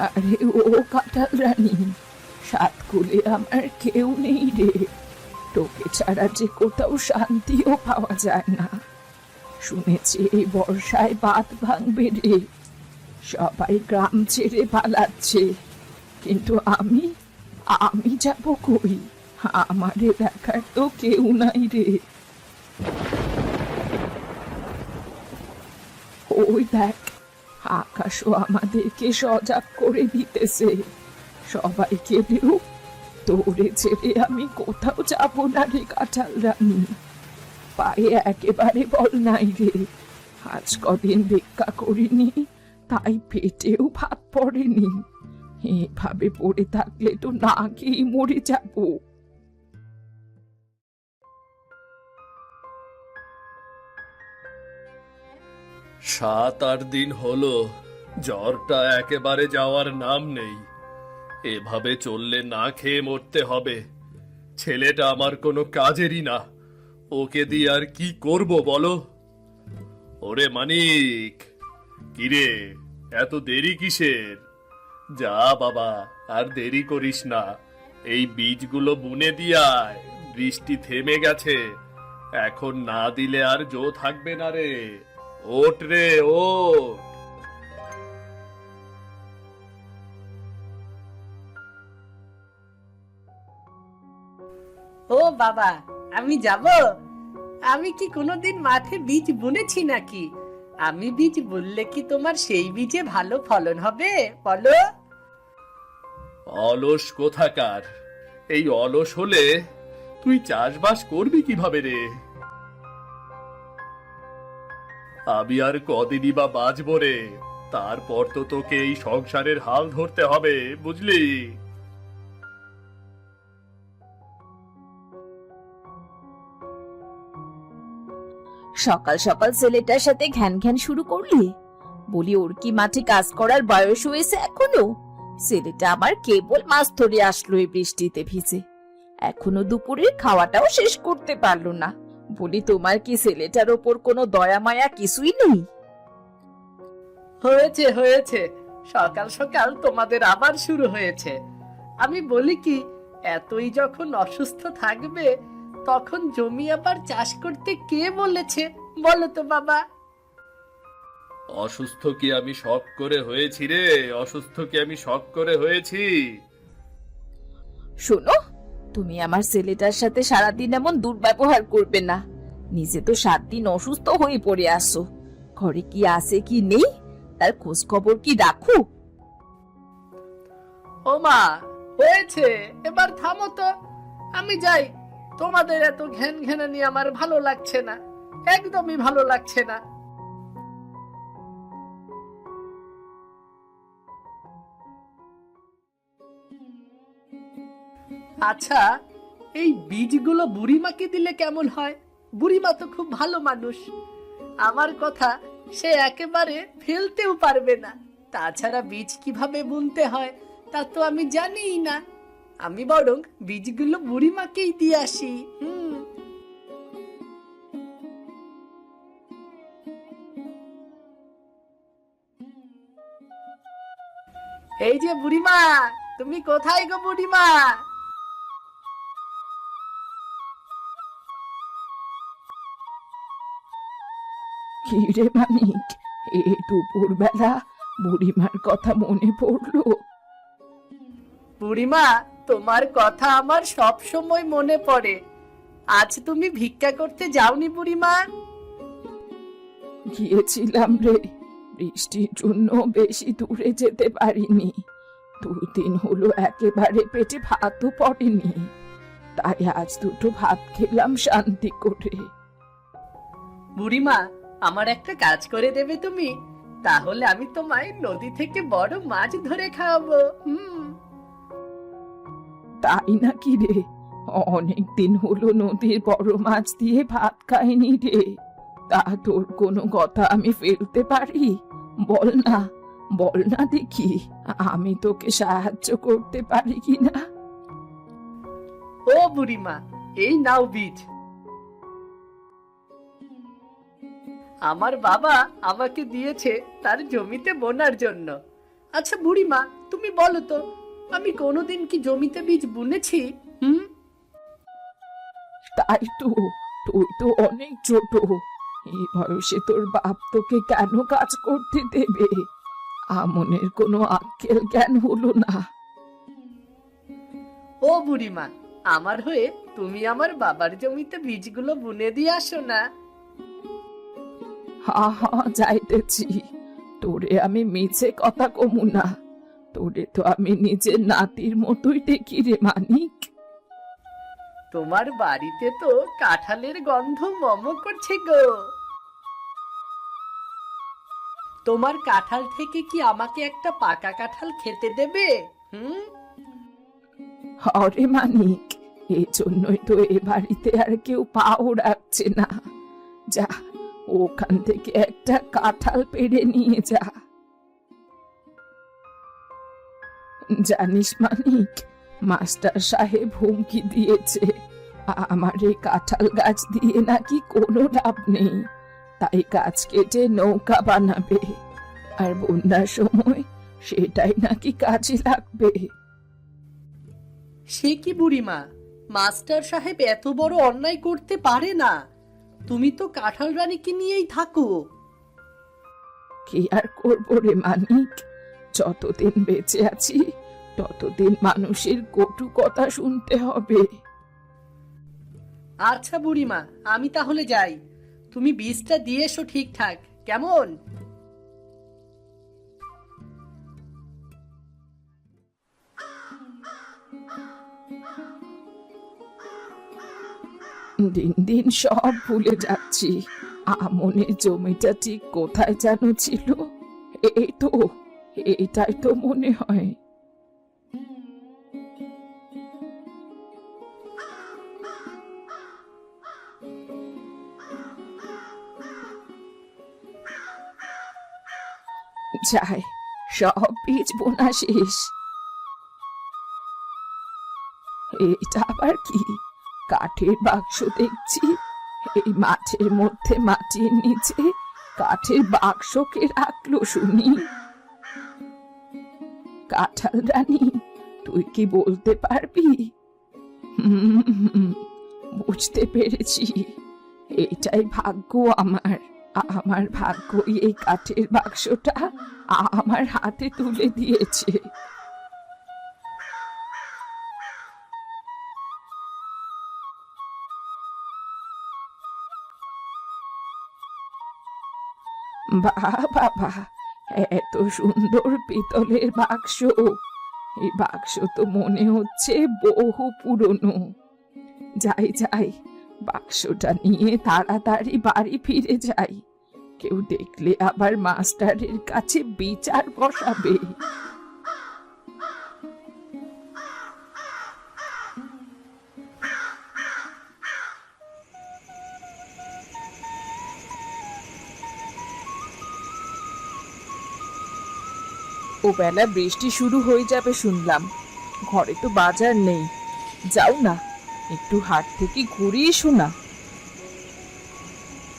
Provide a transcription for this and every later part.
আরে ও কাঁঠাল রানী, সাতকুলে আমার কেউ নেই রে। তোকে ছাড়া যে কোথাও শান্তিও পাওয়া যায় না। শুনেছি এই বর্ষায় বাঁধ ভাঙবে রে, সবাই গ্রাম ছেড়ে পালাচ্ছে। কিন্তু আমি আমি যাব কই? আমারে দেখার তো কেউ নাই রে। ওই দেখ, আকাশও আমাদেরকে সজাগ করে দিতেছে। সবাইকে দিও, তোরে ছেড়ে আমি কোথাও যাব না রে কাঁঠাল রানী। পায়ে একেবারে বল নাই রে। আজ কদিন ভিক্ষা করিনি, তাই পেটেও ভাত পড়েনি। এভাবে পড়ে থাকলে তো না খেয়ে মরে যাব। 7-8 দিন হলো জ্বরটা একেবারে যাওয়ার নাম নেই। এভাবে চললে না খেয়ে মরতে হবে। ছেলেটা আমার কোনো কাজেরই না, ওকে দিয়ে আর কি করব বলো? ওরে মানিক, কিরে, এত দেরি কিসের? যা বাবা, আর দেরি করিস না। এই বীজগুলো বুনে দিয়ায়, বৃষ্টি থেমে গেছে। এখন না দিলে আর জো থাকবে না রে। ওঠ রে, ওঠ। ও বাবা, আমি যাব? আমি কি কোনোদিন মাঠে বীজ বুনেছি নাকি? আমি বীজ বুনলে কি তোমার সেই বীজে ভালো ফলন হবে বলো? অলস কোথাকার! এই অলস হলে তুই চাষবাস করবি কিভাবে রে? আমি আর কদিনই বা বাঁচবো রে। তারপর তো তোকে এই সংসারের হাল ধরতে হবে, বুঝলি? সকাল সকাল ছেলেটার সাথে ঘ্যান ঘ্যান শুরু করলি? বলি, ওর কি মাঠে কাজ করার বয়স হয়েছে এখনো? ছেলেটা আমার কেবল মাছ ধরে আসলো এই বৃষ্টিতে ভিজে, এখনো দুপুরের খাওয়াটাও শেষ করতে পারলো না। বলি, তোমার কি ছেলেটার ওপর কোনো দয়া মায়া কিছুই নেই? হয়েছে হয়েছে, সকাল সকাল তোমাদের আবার শুরু হয়েছে। আমি বলি কি, এতই যখন অসুস্থ থাকবে, তখন জমি আবার চাষ করতে কে বলেছে বলো তো বাবা? অসুস্থ কি আমি শখ করে হয়েছি রে? অসুস্থ কি আমি শখ করে হয়েছি? শোনো, তুমি আমার ছেলেটার সাথে সারাদিন এমন দুর্ব্যবহার করবে না। নিজে তো 7 দিন অসুস্থ হয়ে পড়ে আসো, ঘরে কি আছে কি নেই তার খোঁজ খবর কি রাখো? ও মা, হয়েছে, এবার থামো তো। আমি যাই, তোমাদের এত ঘ্যান ঘ্যানানি আমার ভালো লাগছে না, একদমই ভালো লাগছে না। আচ্ছা, এই বীজগুলো বুড়িমাকে দিলে কেমন হয়? বুড়িমা তো খুব ভালো মানুষ, আমার কথা সে একেবারে ফেলতেও পারবে না। তাছাড়া বীজ কিভাবে বুনতে হয় তা তো আমি জানিই না। আমি বরং বীজগুলো বুড়িমাকেই দিয়ে আসি। এই যে বুড়িমা, তুমি কোথায় গো বুড়িমা? কি রে মানিক, এ দুপুর বেলা বুড়িমার কথা মনে পড়লো? বুড়িমা, তোমার কথা আমার সব সময় মনে পড়ে। আজ তুমি ভিক্ষা করতে যাওনি বুড়িমা? গিয়েছিলাম রে, বৃষ্টির জন্য বেশি দূরে যেতে পারিনি। 2 দিন হলো একেবারে পেটে ভাতও পড়েনি, তাই আজ দুটো ভাত খেলাম শান্তি করে। বুড়িমা, আমার একটা কাজ করে দেবে তুমি? তাহলে আমি তোমায় নদী থেকে বড় মাছ ধরে খাওয়াবো। তাই নাকি রে? অনেকদিন হলো নদীর বড় মাছ দিয়ে ভাত খাইনি রে। তা তোর কোনো কথা আমি ফেলতে পারি? বল না, বল না দেখি, আমি তোকে সাহায্য করতে পারি কিনা। ও বুড়িমা, এই নাও বীজ। আমার বাবা আমাকে দিয়েছে তার জমিতে বোনার জন্য। আচ্ছা বুড়িমা, তুমি বলো তো, আমি কোনোদিন কি জমিতে বীজ বুনেছি? হুম? তাই তো, তুই তো অনেক ছোট। এই বয়সে তোর বাপ তোকে কেন কাজ করতে দেবে? আমনের কোনো আক্কেল জ্ঞান হলো না। ও বুড়িমা, আমার হয়ে তুমি আমার বাবার জমিতে বীজগুলো বুনে দিয়ে আসো না। হা হা, যাইতেছি। তোরে আমি মিছে কথা কমু না। তোরে তো আমি নিজের নাতির মতোই দেখি রে মানিক। তোমার বাড়িতে তো কাঁঠালের গন্ধ মম করছে গো। তোমার কাঁঠাল থেকে কি আমাকে একটা পাকা কাঁঠাল খেতে দেবে? হুম? হরে মানিক, এই জন্যই তো এ বাড়িতে আর কেউ পাও রাখছে না। যা, ওখান থেকে একটা কাঁঠাল পেড়ে নিয়ে যা। জানিস মানিক, মাস্টার সাহেব হুমকি দিয়েছে আমার এই কাঁঠাল গাছ দিয়ে নাকি কোনো লাভ নেই, তাই গাছ কেটে নৌকা বানাবে, আর বন্যার সময় সেটাই নাকি কাজে লাগবে। সে কি বুড়িমা, মাস্টার সাহেব এত বড় অন্যায় করতে পারে না। তুমি তো কাঁঠাল রানীকে নিয়েই থাকো। কি আর করবো রে মানিক, যতদিন বেঁচে আছি ততদিন মানুষের কটু কথা শুনতে হবে। আচ্ছা বুড়িমা, আমি তাহলে যাই। তুমি বীজটা দিয়ে এসো ঠিকঠাক, কেমন? দিন দিন সব ভুলে যাচ্ছি। আমনের জমিটা ঠিক কোথায় যেন ছিল? এই তো, এটাই তো মনে হয়। যাই, সব বীজ বোনা শেষ। এটা আবার কি? কাঠের বাক্স দেখছি। এই মাঠের মধ্যে মাটির নিচে কাঠের বাক্সকে রাখলো শুনি? কাঁঠাল রানী, তুই কি বলতে পারবি? হুম, বুঝতে পেরেছি। এটাই ভাগ্য আমার। আমার ভাগ্যই এই কাঠের বাক্সটা আমার হাতে তুলে দিয়েছে। বাহ বাবা, এত সুন্দর পিতলের বাক্স! এই বাক্স তো মনে হচ্ছে বহু পুরনো। যাই যাই, বাক্সটা নিয়ে তাড়াতাড়ি বাড়ি ফিরে যাই। কেউ দেখলে আবার মাস্টারের কাছে বিচার বসাবে। ও বেলা বৃষ্টি শুরু হয়ে যাবে শুনলাম। ঘরে তো বাজার নেই, যাও না, একটু হাট থেকে ঘুরে এসো না।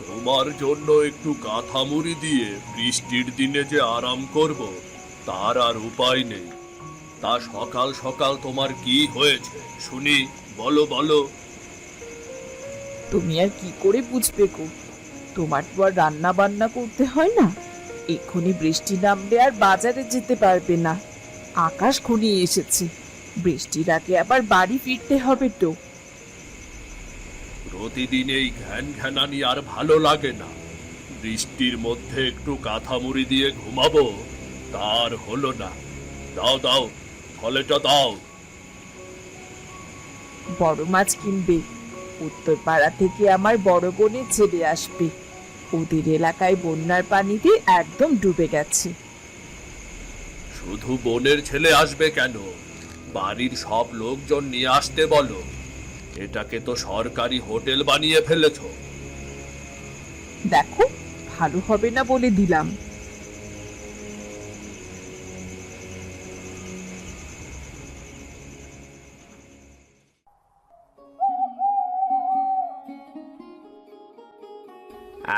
তোমার জন্য একটু কাঁথা মুড়ি দিয়ে বৃষ্টির দিনে যে আরাম করব তার আর উপায় নেই। তা সকাল সকাল তোমার কি হয়েছে শুনি, বলো বলো। তুমি আর কি করে বুঝবে গো, তোমার তো আর রান্না বান্না করতে হয় না। এক্ষুনি বৃষ্টি নামলে আর বাজারে যেতে পারবে না। আকাশ ঘনিয়ে এসেছে, বৃষ্টির আগে আবার বাড়ি ফিরতে হবে তো। প্রতিদিন এই ঘ্যান ঘ্যানানি আর ভালো লাগে না। বৃষ্টির মধ্যে একটু কাঁথা মুড়ি দিয়ে ঘুমাবো, তার হলো না। দাও দাও, ফলেটা দাও। বড় মাছ কিনবে, উত্তর পাড়া থেকে আমার বড় বোনের ছেলে আসবে। ওদের এলাকায় বন্যার পানিতে একদম ডুবে গেছে। শুধু বোনের ছেলে আসবে কেন? বাড়ির সব লোকজন নিয়ে আসতে বলো। এটাকে তো সরকারি হোটেল বানিয়ে ফেলেছো। দেখো, ভালো হবে না বলে দিলাম।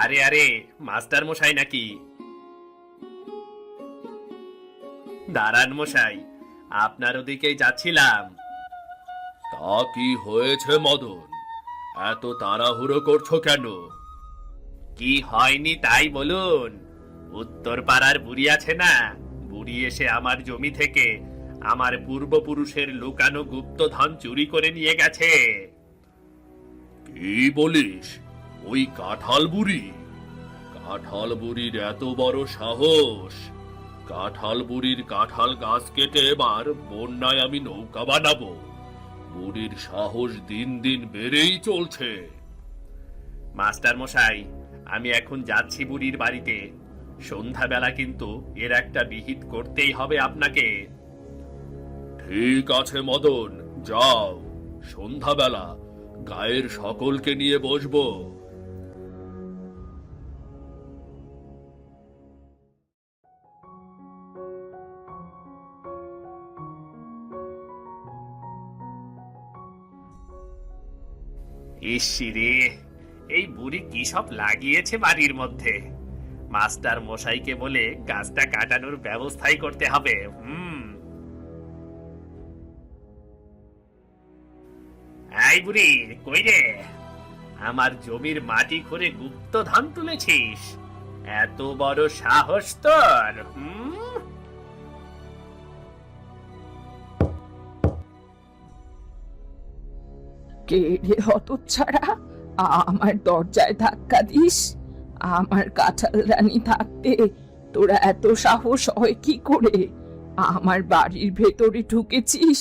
আরে আরে, মাস্টার মশাই নাকি? দাঁড়ান মশাই, আপনার ওদিকেই যাচ্ছিলাম। তা কি হয়েছে মদন, এত তাড়াহুড়ো করছো কেন? কি হয়নি তাই বলুন। উত্তর পাড়ার বুড়ি আছে না, বুড়ি এসে আমার জমি থেকে আমার পূর্বপুরুষের লুকানো গুপ্তধন চুরি করে নিয়ে গেছে। কি বলিস? ওই কাঁঠাল বুড়ি? কাঁঠাল বুড়ির এত বড় সাহস! কাঁঠাল বুড়ির কাঁঠাল গাছ কেটে এবার বন্যায় আমি নৌকা বানাবো। বুড়ির সাহস দিন দিন বেড়েই চলছে। মাস্টার মশাই, আমি এখন যাচ্ছি বুড়ির বাড়িতে। সন্ধ্যাবেলা কিন্তু এর একটা বিহিত করতেই হবে আপনাকে। ঠিক আছে মদন, যাও। সন্ধ্যাবেলা গায়ের সকলকে নিয়ে বসবো। ইসিরে, এই বুড়ি কি সব লাগিয়েছে বাড়ির মধ্যে! মাস্টার মশাইকে বলে গাছটা কাটানোর ব্যবস্থাই করতে হবে। এই বুড়ি, কই রে? আমার জমির মাটি খুঁড়ে গুপ্তধন তুলেছিস? এত বড় সাহস তোর! কে রে হতচ্ছাড়া, আমার দরজায় ধাক্কা দিস? আমার কাঁঠাল রানী থাকতে তোরা এত সাহস হয় কি করে? আমার বাড়ির ভেতরে ঢুকেছিস?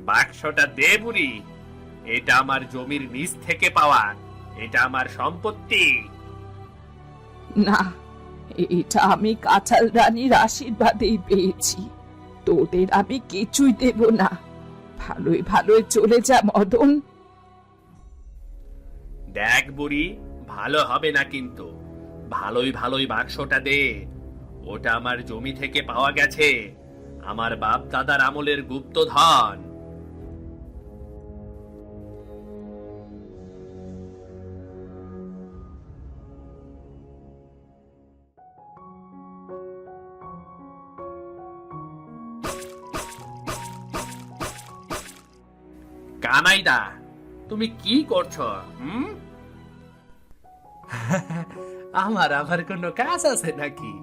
বাক্সটা দে বুড়ি, এটা আমার জমির নিচ থেকে পাওয়া, এটা আমার সম্পত্তি। না, এটা আমি কাঁঠাল রানীর আশীর্বাদেই পেয়েছি। তোদের আমি কিছুই দেব না। ভালোই ভালোই চলে যা মদন। দেখ বুড়ি, ভালো হবে না কিন্তু। ভালোই ভালোই বাক্সটা দে। ওটা আমার জমি থেকে পাওয়া গেছে, আমার বাপ দাদার আমলের গুপ্তধন। কানাইদা, তুমি কি করছো? আমার আবার কোনো কাজ আছে নাকি?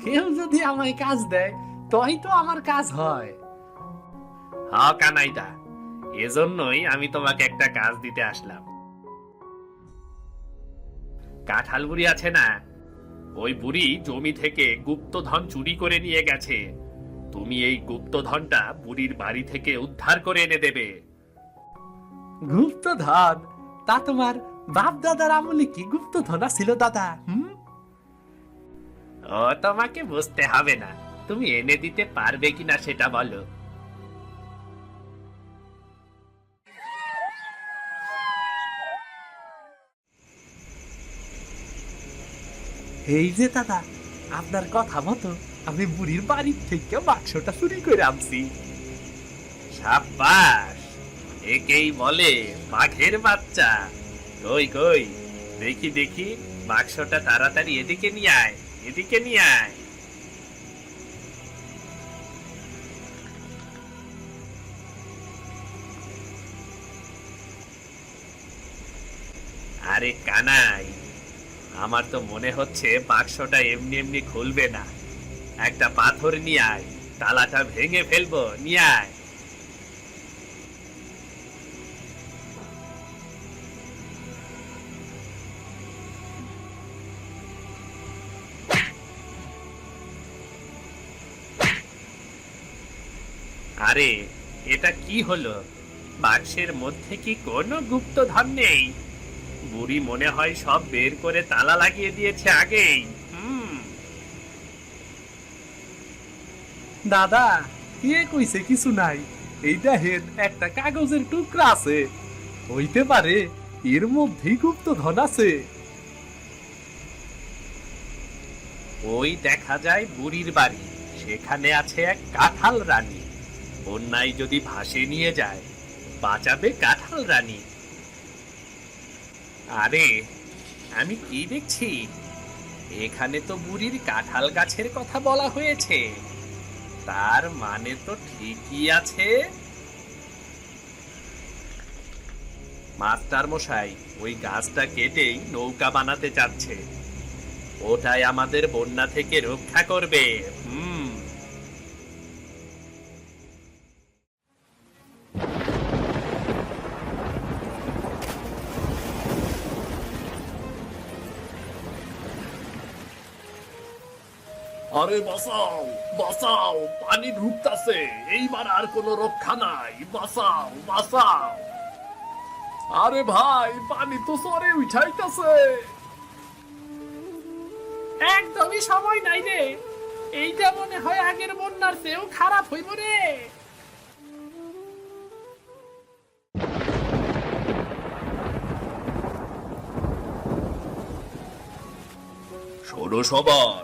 কেউ যদি আমায় কাজ দেয় তই তো আমার কাজ হয়। হ্যাঁ কানাইদা, এজন্যই আমি তোমাকে একটা কাজ দিতে আসলাম। কাঁঠাল বুড়ি আছে না, ওই বুড়ি জমি থেকে গুপ্তধন চুরি করে নিয়ে গেছে। তুমি এই গুপ্তধনটা বুড়ির বাড়ি থেকে উদ্ধার করে এনে দেবে। গুপ্তধন? তা তোমার বাপ দাদার আমলে কি গুপ্তধন ছিল দাদা? ও তোমাকে বুঝতে হবে না, তুমি এনে দিতে পারবে কিনা সেটা বলো। এই যে দাদা, আপনার কথা মতো আমি বুড়ির বাড়ির থেকে বাক্সটা চুরি করে আনছি। সাব্বাস, একেই বলে বাঘের বাচ্চা। কই কই, দেখি দেখি বাক্সটা তাড়াতাড়ি এদিকে নিয়ে আয়, এদিকে নিয়ে আয়। আরে কানাই, আমার তো মনে হচ্ছে বাক্সটা এমনি এমনি খুলবে না। একটা পাথর নিয়ে আয়, তালাটা ভেঙে ফেলবো, নিয়ে আয়। আরে এটা কি হলো? বাক্সের মধ্যে কি কোনো গুপ্তধন নেই? বুড়ি মনে হয় সব বের করে তালা লাগিয়ে দিয়েছে আগেই। দাদা, কে কইছে কিছু নাই? এইটা হেন একটা কাগজের টুকরা আছে, হইতে পারে এর মধ্যেই গুপ্তধন আছে। ওই দেখা যায় বুড়ির বাড়ি, সেখানে আছে এক কাঁঠাল রানী। বন্যায় যদি ভাসে নিয়ে যায়, বাঁচাবে কাঁঠাল রানী। আরে আমি কি দেখছি? এখানে তো বুড়ির কাঁঠাল গাছের কথা বলা হয়েছে, তার মানে তো ঠিকই আছে। মাস্টার মশাই ওই গাছটা কেটেই নৌকা বানাতে চাচ্ছে, ওটাই আমাদের বন্যা থেকে রক্ষা করবে। আরে বাঁচাও বাঁচাও, পানি ঢুকতাছে, এইবার আর কোনো রক্ষা নাই, বাঁচাও বাঁচাও। আরে ভাই, পানি তো সরে উঠাইতাছে। একদমই সময় নাই রে, এইটা মনে হয় আগের বন্যার চেয়েও খারাপ হইব রে। শোনো সবাই,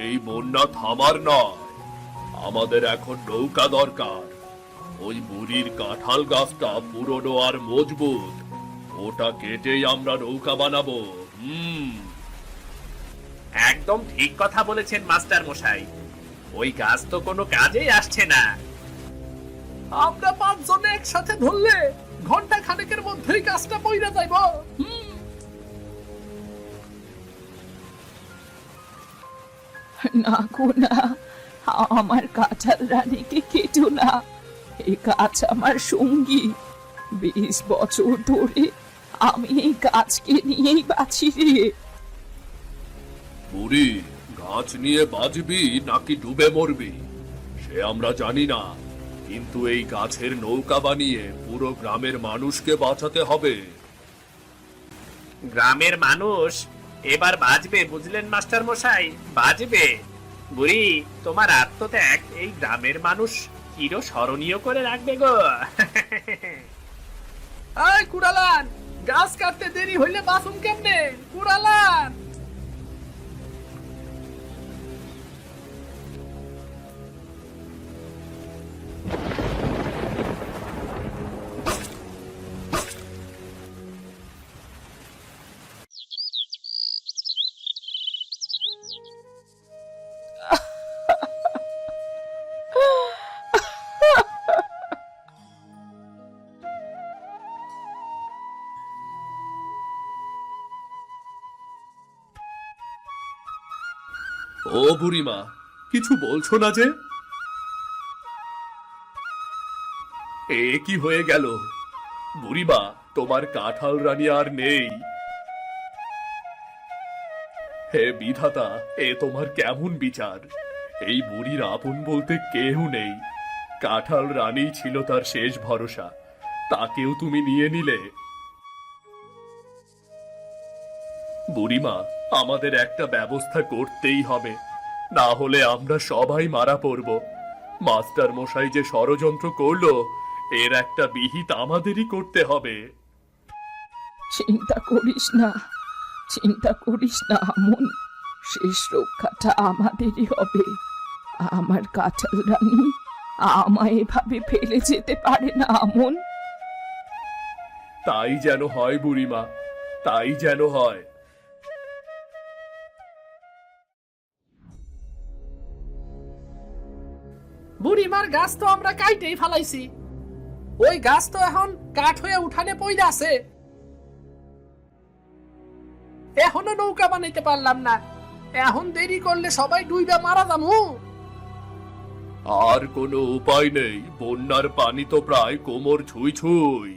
এই বন্যা থামার নয়, আমাদের এখন নৌকা দরকার। ওই বুড়ির কাঁঠাল গাছটা পুরনো আর মজবুত, ওটা কেটেই আমরা নৌকা বানাবো। একদম ঠিক কথা বলেছেন মাস্টার মশাই, ওই গাছ তো কোনো কাজেই আসছে না। আমরা 5 জনে একসাথে ধরলে ঘন্টা খানেকের মধ্যেই গাছটা পইরা যাইব। না গো না, আমার কাঁঠাল রানীকে কেটো না, এ গাছ আমার সঙ্গী। 20 বছর ধরে আমি এই গাছকে নিয়েই বাঁচি রে। বুড়ি, গাছ নিয়ে বাঁচবি নাকি ডুবে মরবি সে আমরা জানি না, কিন্তু এই গাছের নৌকা বানিয়ে পুরো গ্রামের মানুষকে বাঁচাতে হবে। গ্রামের মানুষ এবার বাঁচবে, বুঝলেন মাস্টার মশাই, বাঁচবে। বুড়ি, তোমার আত্মত্যাগ এই গ্রামের মানুষ চিরস্মরণীয় করে রাখবে গো। এই কুড়ালান, গাছ কাটতে দেরি হইলে বাসুম কেমনে? কুড়ালান, ও বুড়িমা, কিছু বলছো না যে? এ কি হয়ে গেল? বুড়িমা, তোমার কাঁঠাল রানী আর নেই। হে বিধাতা, এ তোমার কেমন বিচার? এই বুড়ির আপন বলতে কেউ নেই, কাঁঠাল রানী ছিল তার শেষ ভরসা, তাকেও তুমি নিয়ে নিলে। বুড়িমা, আমাদের একটা ব্যবস্থা করতেই হবে, না হলে আমরা সবাই মারা পড়ব। মাস্টার মশাই যে ষড়যন্ত্র করলো, এর একটা বিহিত আমাদেরই করতে হবে। চিন্তা করিস না, চিন্তা করিস না আমন, শেষ রক্ষাটা আমাদেরই হবে। আমার কাঁঠাল রানী আমায় এভাবে ফেলে যেতে পারে না আমন। তাই যেন হয় বুড়িমা, তাই যেন হয়। বুড়িমার গাছ তো আমরা কাইটেই ফালাইছি, ওই গাছ তো এখন কাঠ হয়ে উঠানে পইরা আছে। এখনো নৌকা বানাইতে পারলাম না, এখন দেরি করলে সবাই ডুইবা মারা যামু। আর কোনো উপায় নেই, বন্যার পানি তো প্রায় কোমর ছুঁই ছুঁই।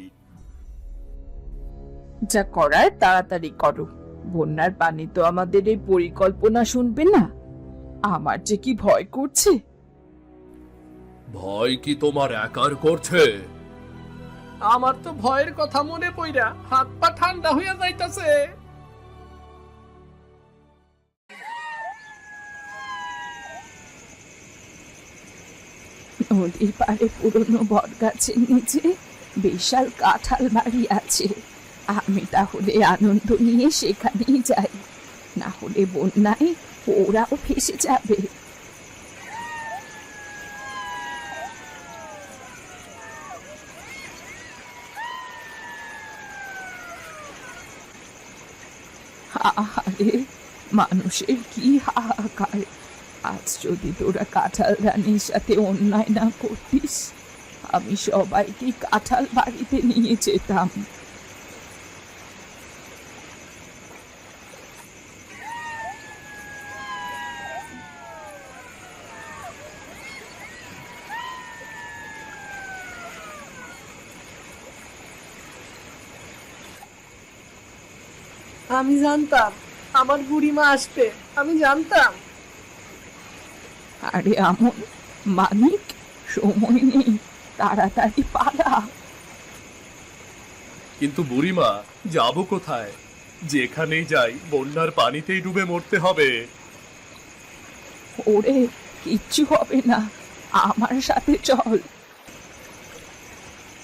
যা করার তাড়াতাড়ি করো, বন্যার পানি তো আমাদের এই পরিকল্পনা শুনবে না। আমার যে কি ভয় করছে। ভয় কি তোমার একার করছে? আমার তো ভয়ের কথা মনে পইরা হাত পা ঠান্ডা হইয়া যাইতাছে। নদীর পাড়ে পুরনো বট গাছের নিচে বিশাল কাঁঠাল বাড়ি আছে, আমি তাহলে আনন্দ নিয়ে সেখানেই যাই, না হলে বন্যায় ওরাও ভেসে যাবে। আরে মানুষের কি হাহাকার। আজ যদি তোরা কাঁঠাল রানীর সাথে অন্যায় না করতিস, আমি সবাইকে কাঁঠাল বাড়িতে নিয়ে যেতাম। আমি জানতাম আমার বুড়িমা আসবে, আমি জানতাম। আরে আমন, মানিক, সময় নেই, তাড়াতাড়ি পালা। কিন্তু বুড়িমা, যাব কোথায়? যেখানেই যাই বন্যার পানিতেই ডুবে মরতে হবে। ওরে, কিচ্ছু হবে না, আমার সাথে চল।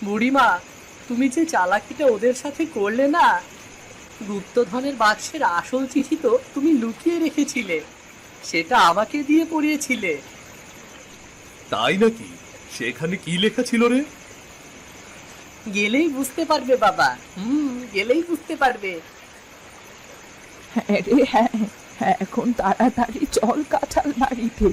বুড়িমা, তুমি যে চালাকিটা ওদের সাথে করলে না, গুপ্তধনের বাক্সের আসল চিঠি তো তুমি লুকিয়ে রেখেছিলে, সেটা আমাকে দিয়ে পড়িয়েছিলে। তাই নাকি? সেখানে কি লেখা ছিল রে? গেলেই বুঝতে পারবে বাবা, গেলেই বুঝতে পারবে। হ্যাঁ রে, হ্যাঁ, এখন তাড়াতাড়ি চল কাঁঠাল বাড়িতে।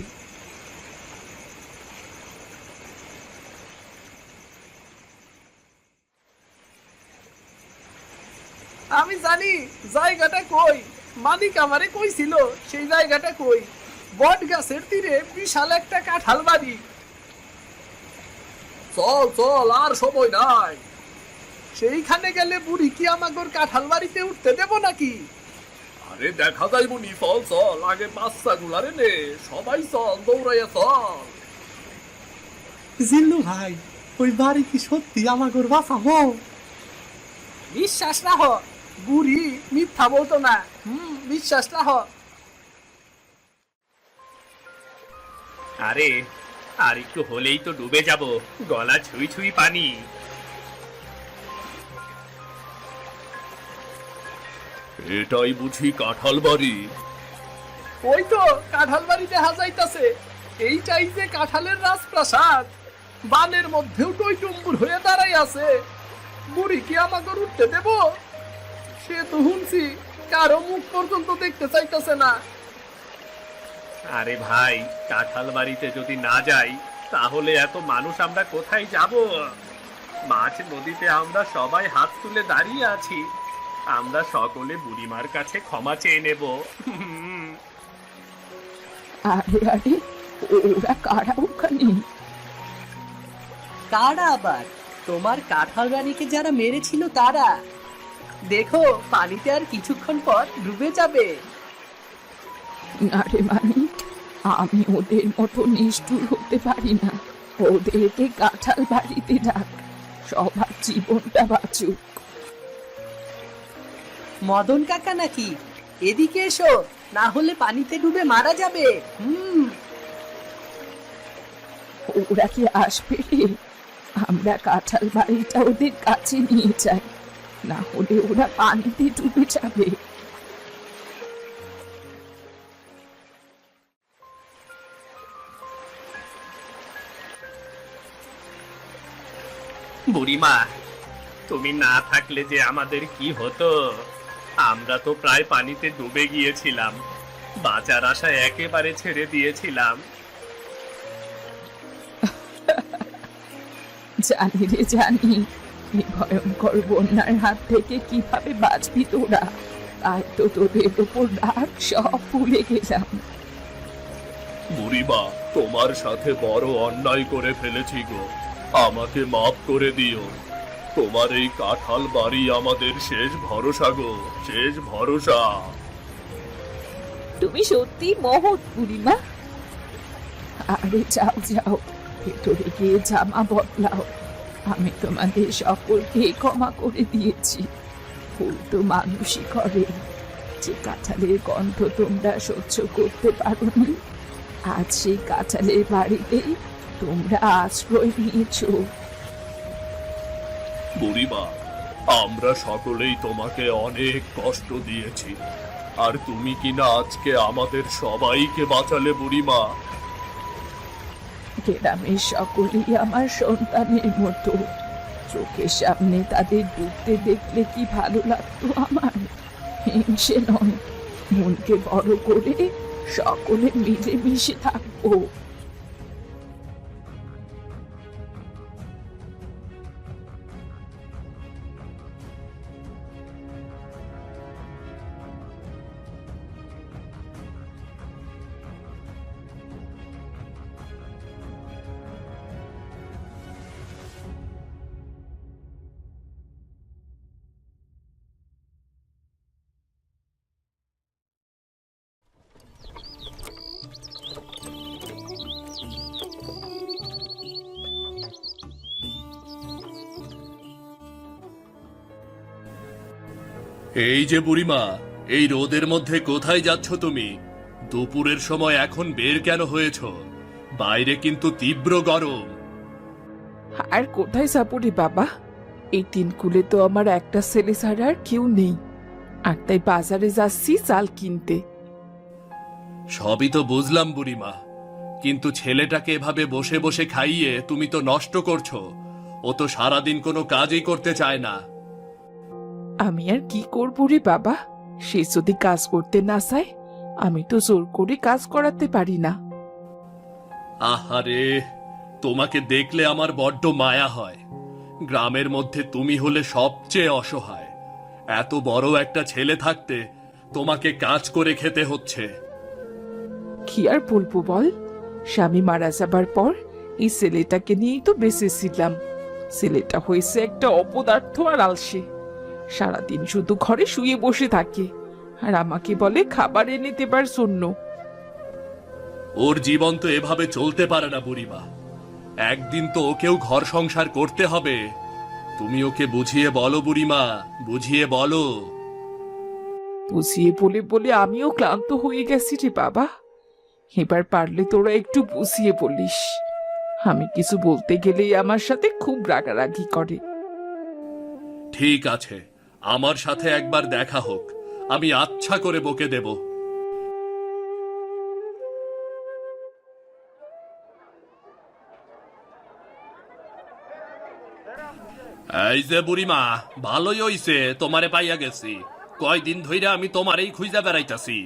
আমি জানি জায়গাটা কই, মানিক আমারে কইছিল সেই জায়গাটা কই। বট গাছের তীরে বিশাল একটা কাঁঠাল বাড়ি। চল চল, আর সময় নাই। সেইখানে গেলে বুড়ি কি আমাগর কাঁঠাল বাড়িতে উঠতে দেব নাকি? আরে দেখা যাইব নি, চল চল, আগে বাচ্চা গুলারে নে, সবাই চল, দৌড়াইয়া চল। জিল্লু ভাই, ওই বাড়ি কি সত্যি আমাগর বাঁচাবো? বিশ্বাস রাহ, বুড়ি মিথ্যা বলতো না। বিশ্বাস রাহ। আরে আর একটু হলেই তো ডুবে যাব, গলা ছুঁই ছুঁই পানি। এটাই বুঝি কাঁঠাল বাড়ি? ওই তো কাঁঠাল বাড়ি দেখা যাইতাছে। এইটাই যে কাঁঠালের রাজপ্রাসাদ। বানের মধ্যেও টইটুম্বুর হয়ে দাঁড়াই আছে। বুড়ি কি আমাকে উঠতে দেব? সে তো শুনছি কারো মুখ পর্যন্ত দেখতে চাইতেছে না। আরে ভাই, কাঁঠাল বাড়িতে যদি না যাই তাহলে এত মানুষ আমরা কোথায় যাব? মাছ নদীতে আমরা সবাই হাত তুলে দাঁড়িয়ে আছি। আমরা সকলে বুড়িমার কাছে ক্ষমা চেয়ে নেব। আরে আরে, ওরা কারা ওখানে? কারা আবার? তোমার কাঁঠাল রানীকে যারা মেরেছিল তারা। দেখো, পানিতে আর কিছুক্ষণ পর ডুবে যাবে। না রে মানিক, আমি ওদের মতো নিষ্ঠুর হতে পারি না। ওদেরকে কাঁঠাল বাড়িতে ডাক, সবার জীবনটা বাঁচুক। মদন কাকা নাকি? এদিকে এসো, না হলে পানিতে ডুবে মারা যাবে। ওরা কি আসবে রে? আমরা কাঁঠাল বাড়িটা ওদের কাছে নিয়ে যাই, না হলে ওরা পানিতে ডুবে যাবে। বুড়িমা, তুমি না থাকলে যে আমাদের কি হতো? আমরা তো প্রায় পানিতে ডুবে গিয়েছিলাম, বাঁচার আশা একেবারে ছেড়ে দিয়েছিলাম। জানি রে জানি, এই ভয়ঙ্কর বন্যার হাত থেকে কিভাবে বাঁচবি তোরা। তাই তো তোদের উপর রাগ সব ভুলে গেলাম। বুড়িমা, তোমার সাথে বড় অন্যায় করে ফেলেছি গো, আমাকে মাফ করে দিও। তোমার এই কাঁঠাল বাড়ি আমাদের শেষ ভরসা গো, শেষ ভরসা। তুমি সত্যি মহৎ বুড়িমা। আরে যাও যাও, ভেতরে গিয়ে জামা বদলাও। আমি তোমাদের সকলকে ক্ষমা করে দিয়েছি। ভুল তো মানুষই করে। যে কাঁঠালের গন্ধ তোমরা সহ্য করতে পারোনি, আজ সেই কাঁঠালের বাড়িতেই তোমরা আশ্রয় নিয়েছো। বুড়িমা, আমরা সকলেই তোমাকে অনেক কষ্ট দিয়েছি, আর তুমি কিনা আজকে আমাদের সবাইকে বাঁচালে বুড়িমা। গ্রামের সকলেই আমার সন্তানের মতো। চোখের সামনে তাদের ডুবতে দেখলে কি ভালো লাগতো আমার। হিংসে নয়, মনকে বড় করে সকলে মিলেমিশে থাকবো। এই যে বুড়িমা, এই রোদের মধ্যে কোথায় যাচ্ছ তুমি? দুপুরের সময় এখন বের কেন হয়েছ? বাইরে কিন্তু তীব্র গরম। আর কোথায় সাপোরে বাবা, এই তিনকুলে তো আমার একটা ছেলে ছাড়া আর কেউ নেই, আর তাই বাজারে যাচ্ছি চাল কিনতে। সবই তো বুঝলাম বুড়িমা, কিন্তু ছেলেটাকে এভাবে বসে বসে খাইয়ে তুমি তো নষ্ট করছো। ও তো সারাদিন কোনো কাজই করতে চায় না। আমি আর কি করবো রে বাবা, সে যদি কাজ করতে না চায় আমি তো জোর করে কাজ করাতে পারি না। আহারে, তোমাকে দেখলে আমার বড্ড মায়া হয়। গ্রামের মধ্যে তুমি হলে সবচেয়ে অসহায়। এত বড় একটা ছেলে থাকতে তোমাকে কাজ করে খেতে হচ্ছে। কি আর বলবো বল, স্বামী মারা যাবার পর এই ছেলেটাকে নিয়েই তো বেঁচেছিলাম। ছেলেটা হয়েছে একটা অপদার্থ আর আলসে, সারাদিন শুধু ঘরে শুয়ে বসে থাকে আর আমাকে বলে খাবার এনে দেবার জন্য। ওর জীবন তো এভাবে চলতে পারে না বুড়িমা। একদিন তো ওকেও ঘর সংসার করতে হবে। তুমি ওকে বুঝিয়ে বলো বুড়িমা, বুঝিয়ে বলো। বুঝিয়ে বলে বলে আমিও ক্লান্ত হয়ে গেছি রে বাবা। এবার পারলে তোরা একটু বুঝিয়ে বলিস। আমি কিছু বলতে গেলেই আমার সাথে খুব রাগারাগি করে। ঠিক আছে, আমার সাথে একবার দেখা হোক, আমি আচ্ছা করে বকে দেব। এই যে বুড়িমা, ভালোই হইছে তোমারে পাইয়া গেছি। কয়দিন ধইরা আমি তোমারই খুঁজা বেড়াইতাছি।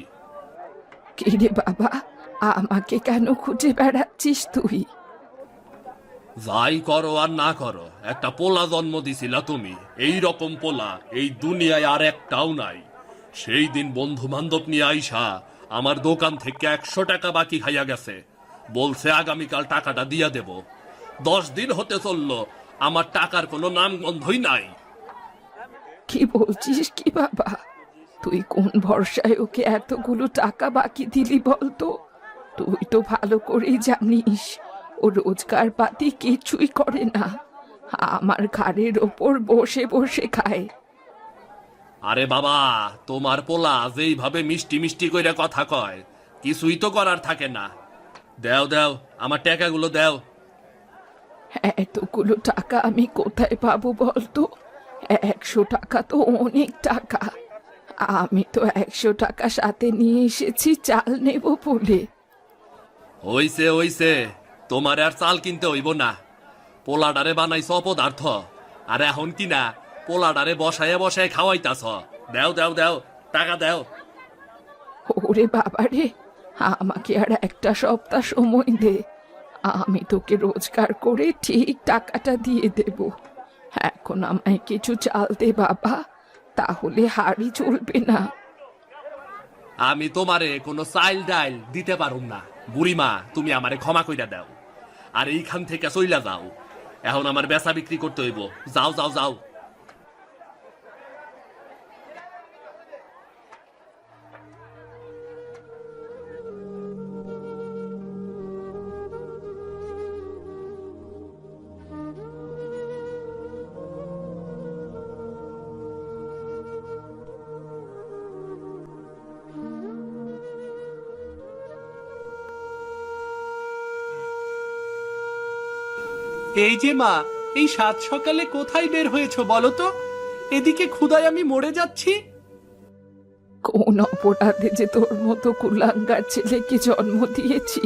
কি রে বাবা, আমাকে কেন খুঁজে বেড়াচ্ছিস তুই? যাই করো আর না করো, একটা পোলা জন্ম দিছিলা তুমি। এই রকম পোলা এই দুনিয়ায় আর একটাও নাই। সেই দিন বন্ধু বান্ধব নিয়ে আইসা আমার দোকান থেকে 100 টাকা বাকি খাইয়া গেছে। বলছে আগামীকাল টাকাটা দিয়া দেব। 10 দিন হতে চললো, আমার টাকার কোনো নাম গন্ধই নাই। কি বলছিস কি বাবা? তুই কোন ভরসায় ওকে এতগুলো টাকা বাকি দিলি বলতো? তুই তো ভালো করেই জানিস ও রোজগার পাতি কিছুই করে না, আমার ঘাড়ের ওপর বসে বসে খায়। আরে বাবা, তোমার পোলা যেইভাবে মিষ্টি মিষ্টি কইরা কথা কয়, কিছুই তো করার থাকে না। দেও দেও, আমার টাকাগুলো দেও। এতগুলো টাকা আমি কোথায় পাবো বলতো? 100 টাকা তো অনেক টাকা। আমি তো 100 টাকা সাথে নিয়ে এসেছি চাল নেব বলে। হইছে হইছে, তোমার আর চাল কিনতে হইব না। পোলাডারে বানাইছ অপদার্থ, আর এখন কি না পোলাডারে বসায় বসায় খাওয়াইতাছ। দেও দেও দেও, টাকা দেও। ওরে বাবারে, আমাকে আর একটা সপ্তাহ সময় দে, আমি তোকে রোজগার করে ঠিক টাকাটা দিয়ে দেব। এখন আমায় কিছু চাল দে বাবা, তাহলে হাড়ি চলবে না। আমি তোমারে কোনো চাইল ডাইল দিতে পারুম না বুড়িমা, তুমি আমারে ক্ষমা কইরা দাও। আর এইখান থেকে চইলা যাও, এখন আমার বেচা বিক্রি করতে হইব। যাও যাও যাও। এই যে মা, এই সাত সকালে কোথায় বের হয়েছো বলো তো? এদিকে ক্ষুধায় আমি মরে যাচ্ছি। কোন অপরাধে যে তোর মতো কুলাঙ্গার ছেলেকে জন্ম দিয়েছি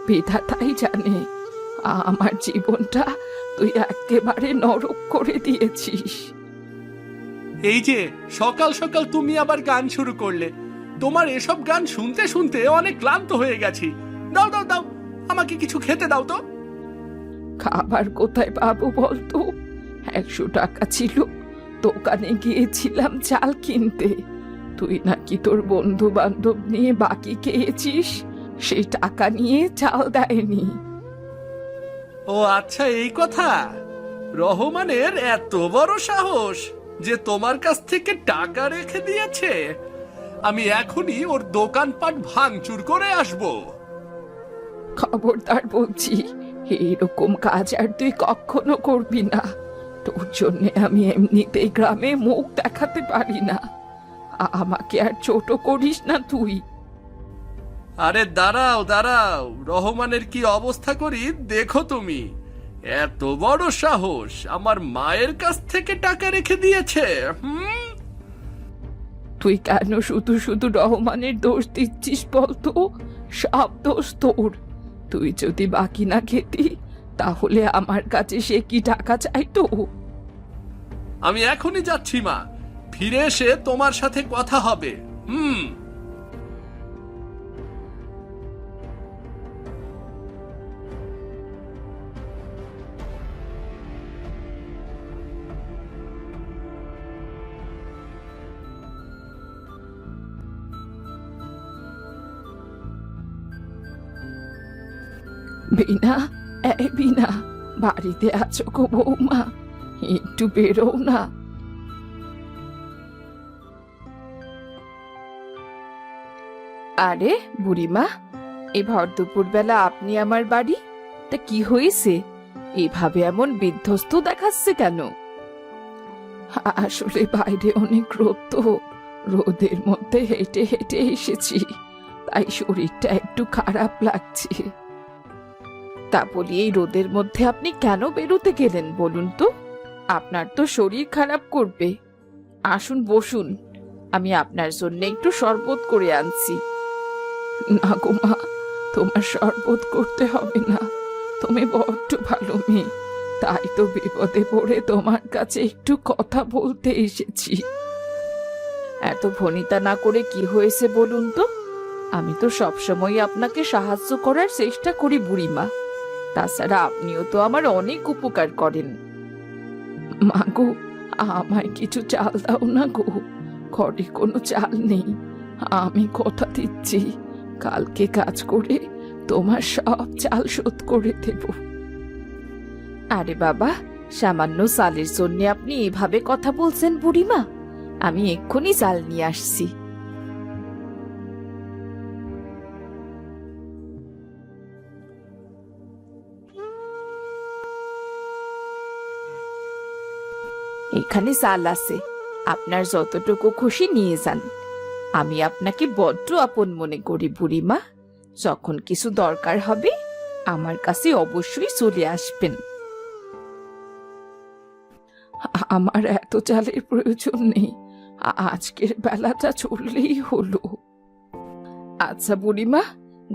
বিধাতাই জানে। আমার জীবনটা তুই একেবারে নরক করে দিয়েছিস। এই যে সকাল সকাল তুমি আবার গান শুরু করলে। তোমার এসব গান শুনতে শুনতে অনেক ক্লান্ত হয়ে গেছি। দাও দাও দাও, আমাকে কিছু খেতে দাও তো। খাবার কোথায় পাবো বলতো? 100 টাকা ছিল, দোকানে গিয়েছিলাম চাল কিনতে। তুই নাকি তোর বন্ধু বান্ধব নিয়ে বাকি খেয়েছিস, সেই টাকা নিয়ে চাল দেয়নি। ও আচ্ছা, এই কথা। রহমানের এত বড় সাহস যে তোমার কাছ থেকে টাকা রেখে দিয়েছে। আমি এখনই ওর দোকানপাট ভাঙচুর করে আসবো। খবরদার বলছি, এরকম কাজ আর তুই কখনো করবি না। তোর জন্য আমি এমনিতেই গ্রামে মুখ দেখাতে পারি না। আমাকে আর ছোট করিস না তুই। আরে দাঁড়াও দাঁড়াও, রহমানের কি অবস্থা করি দেখো তুমি। এত বড় সাহস, আমার মায়ের কাছ থেকে টাকা রেখে দিয়েছে। তুই কেন শুধু শুধু রহমানের দোষ দিচ্ছিস বলতো? সব দোষ তোর। তুই যদি বাকি না খেতি তাহলে আমার কাছে সে কি টাকা চাইতো? আমি এখনই যাচ্ছি মা, ফিরে এসে তোমার সাথে কথা হবে। বিনা, এই বিনা, বাড়িতে আছো গো বৌমা? একটু বেরো না। আরে বুড়িমা, এই ভর দুপুর বেলা আপনি আমার বাড়ি? তা কি হয়েছে? এভাবে এমন বিধ্বস্ত দেখাচ্ছে কেন? আসলে বাইরে অনেক রোদ তো, রোদের মধ্যে হেঁটে হেঁটে এসেছি, তাই শরীরটা একটু খারাপ লাগছে। তা বলি, এই রোদের মধ্যে আপনি কেন বেরোতে গেলেন বলুন তো? আপনার তো শরীর খারাপ করবে। আসুন বসুন, আমি আপনার জন্য একটু শরবত করে আনছি। না গো মা, তোমার শরবত করতে হবে না, তুমি বড্ড ভালো মেয়ে, তাই তো বিপদে পড়ে তোমার কাছে একটু কথা বলতে এসেছি। এত ভনিতা না করে কি হয়েছে বলুন তো? আমি তো সবসময় আপনাকে সাহায্য করার চেষ্টা করি বুড়িমা। তাছাড়া আপনিও তো আমার অনেক উপকার করেন। মা গো, আমায় কিছু চাল দাও না গো, ঘরে কোনো চাল নেই। আমি কথা দিচ্ছি, কালকে কাজ করে তোমার সব চাল শোধ করে দেব। আরে বাবা, সামান্য চালের জন্য আপনি এভাবে কথা বলছেন বুড়িমা? আমি এক্ষুনি চাল নিয়ে আসছি। এখানে চাল আছে, আপনার যতটুকু খুশি নিয়ে যান। আমি আপনাকে বড্ড আপন মনে করি বুড়িমা। যখন কিছু দরকার হবে আমার কাছে অবশ্যই চলে আসবেন। আমার এত চালের প্রয়োজন নেই, আজকের বেলাটা চললেই হলো। আচ্ছা বুড়িমা,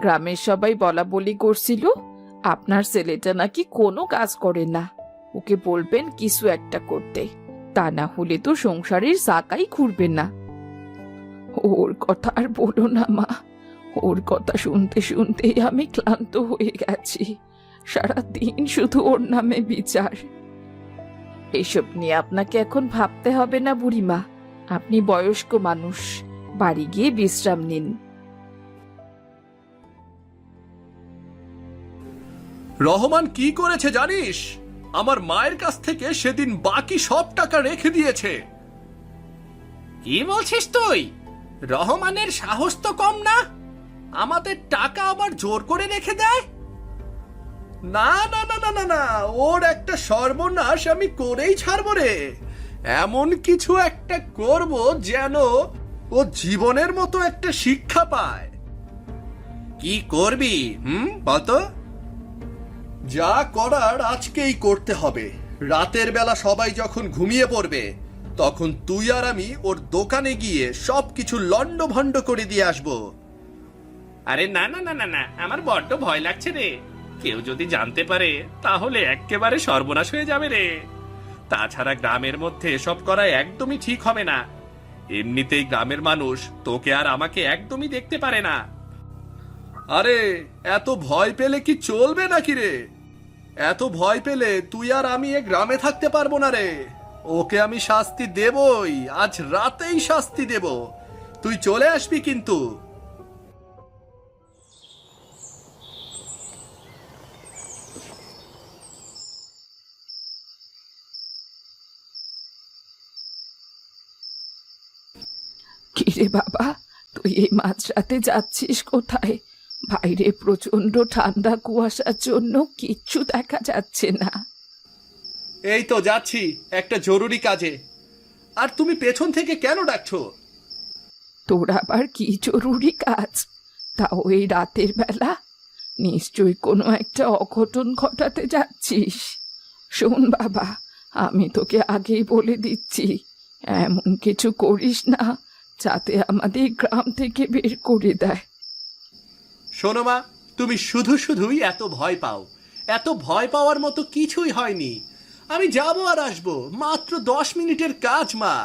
গ্রামের সবাই বলা বলি করছিল আপনার ছেলেটা নাকি কোনো কাজ করে না। ওকে বলবেন কিছু একটা করতে, তা না হলে তো সংসারের চাকাই ঘুরবে না। ওর কথা আর বলো না মা, ওর কথা শুনতে শুনতেই আমি ক্লান্ত হয়ে গেছি। সারাদিন শুধু ওর নামে বিচার। এসব নিয়ে আপনাকে এখন ভাবতে হবে না বুড়িমা, আপনি বয়স্ক মানুষ, বাড়ি গিয়ে বিশ্রাম নিন। রহমান কি করেছে জানিস? আমার মায়ের কাছ থেকে সেদিন বাকি সব টাকা রেখে দিয়েছে। কি বলছিস তুই? রহমানের সাহস তো কম না, আমাদের টাকা আবার জোর করে রেখে দেয়। না না না না না না, ওর একটা সর্বনাশ আমি করেই ছাড়বো রে। এমন কিছু একটা করব যেন ও জীবনের মতো একটা শিক্ষা পায়। কি করবি বলতো? যা করার আজকেই করতে হবে। রাতের বেলা সবাই যখন ঘুমিয়ে পড়বে তখন তুই আর আমি ওর দোকানে গিয়ে সবকিছু লন্ডভন্ড করে দিয়ে আসবো। আরে না না না না না, আমার বড্ড ভয় লাগছে রে। কেউ যদি জানতে পারে তাহলে একেবারে সর্বনাশ হয়ে যাবে রে। তাছাড়া গ্রামের মধ্যে এসব করা একদমই ঠিক হবে না। এমনিতেই গ্রামের মানুষ তোকে আর আমাকে একদমই দেখতে পারে না। আরে এত ভয় পেলে কি চলবে নাকি রে? এত ভয় পেলে তুই আর আমি এ গ্রামে থাকতে পারবো না রে। ওকে আমি শাস্তি দেবই, আজ রাতেই শাস্তি দেব। তুই চলে আসবি কিন্তু। কিরে বাবা, তুই এই মাঝরাতে যাচ্ছিস কোথায়? বাইরে প্রচন্ড ঠান্ডা, কুয়াশার জন্য কিচ্ছু দেখা যাচ্ছে না। এই তো যাচ্ছি একটা জরুরি কাজে। আর তুমি পেছন থেকে কেন ডাকছো? তোর আবার কি জরুরি কাজ? তাও এই রাতের বেলা? নিশ্চয়ই কোনো একটা অঘটন ঘটাতে যাচ্ছিস। শোন বাবা, আমি তোকে আগেই বলে দিচ্ছি, এমন কিছু করিস না যাতে আমাদের গ্রাম থেকে বের করে দেয়। শোনো মা, তুমি শুধু শুধুই এত ভয় পাও। এত ভয় পাওয়ার মতো কিছুই হয়নি। আমি যাবো আর আসবো, মাত্র 10 মিনিটের কাজ মা।